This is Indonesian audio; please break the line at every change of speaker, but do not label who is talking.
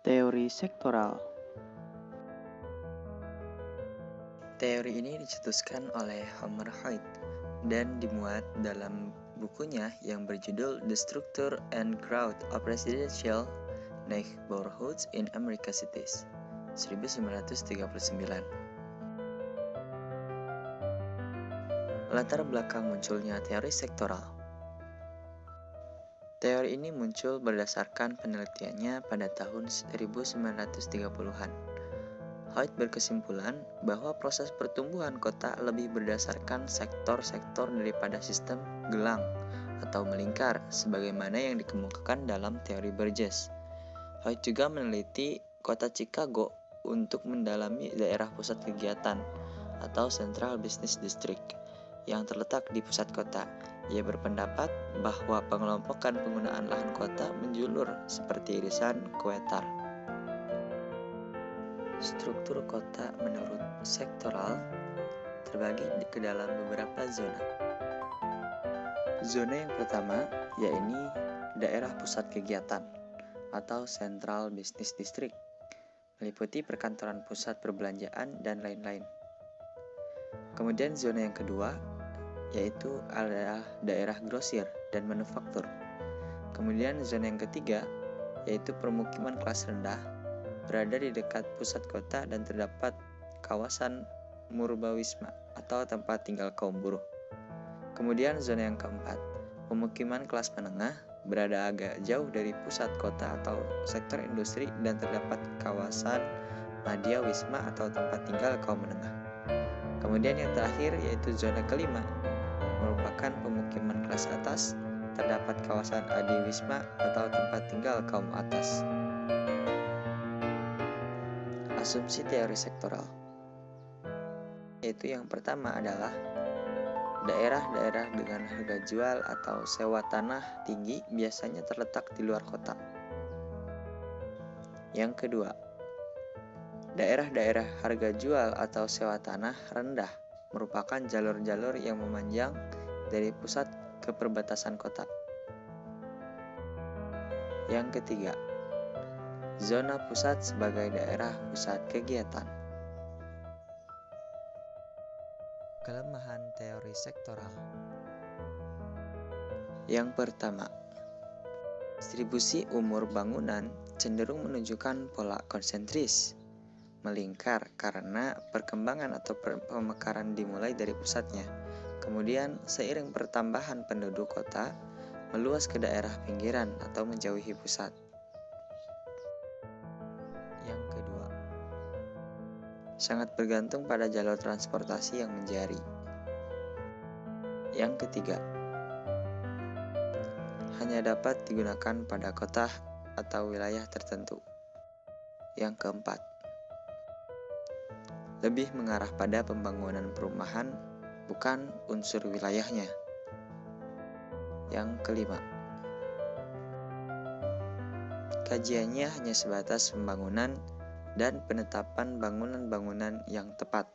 Teori sektoral.
Teori ini dicetuskan oleh Homer Hoyt dan dimuat dalam bukunya yang berjudul The Structure and Growth of Residential Neighborhoods in American Cities, 1939. Latar belakang munculnya teori sektoral. Teori ini muncul berdasarkan penelitiannya pada tahun 1930-an. Hoyt berkesimpulan bahwa proses pertumbuhan kota lebih berdasarkan sektor-sektor daripada sistem gelang atau melingkar sebagaimana yang dikemukakan dalam teori Burgess. Hoyt juga meneliti kota Chicago untuk mendalami daerah pusat kegiatan atau Central Business District yang terletak di pusat kota. Ia berpendapat bahwa pengelompokan penggunaan lahan kota menjulur seperti irisan kue tar. Struktur kota menurut sektoral terbagi ke dalam beberapa zona. Zona yang pertama yaitu daerah pusat kegiatan atau Central Business District, meliputi perkantoran pusat perbelanjaan dan lain-lain. Kemudian zona yang kedua yaitu adalah daerah grosir dan manufaktur. Kemudian zona yang ketiga yaitu permukiman kelas rendah, berada di dekat pusat kota dan terdapat kawasan Murbawisma atau tempat tinggal kaum buruh. Kemudian zona yang keempat, pemukiman kelas menengah, berada agak jauh dari pusat kota atau sektor industri dan terdapat kawasan Madya Wisma atau tempat tinggal kaum menengah. Kemudian yang terakhir yaitu zona kelima, merupakan pemukiman kelas atas, terdapat kawasan Adi Wisma atau tempat tinggal kaum atas. Asumsi teori sektoral, yaitu yang pertama adalah daerah-daerah dengan harga jual atau sewa tanah tinggi biasanya terletak di luar kota. Yang kedua, daerah-daerah harga jual atau sewa tanah rendah merupakan jalur-jalur yang memanjang dari pusat ke perbatasan kota. Yang ketiga, zona pusat sebagai daerah pusat kegiatan. Kelemahan teori sektoral. Yang pertama, distribusi umur bangunan cenderung menunjukkan pola konsentris, melingkar karena perkembangan atau pemekaran dimulai dari pusatnya. Kemudian seiring pertambahan penduduk kota, meluas ke daerah pinggiran atau menjauhi pusat. Yang kedua, sangat bergantung pada jalur transportasi yang menjari. Yang ketiga, hanya dapat digunakan pada kota atau wilayah tertentu. Yang keempat, lebih mengarah pada pembangunan perumahan, bukan unsur wilayahnya. Yang kelima, kajiannya hanya sebatas pembangunan dan penetapan bangunan-bangunan yang tepat.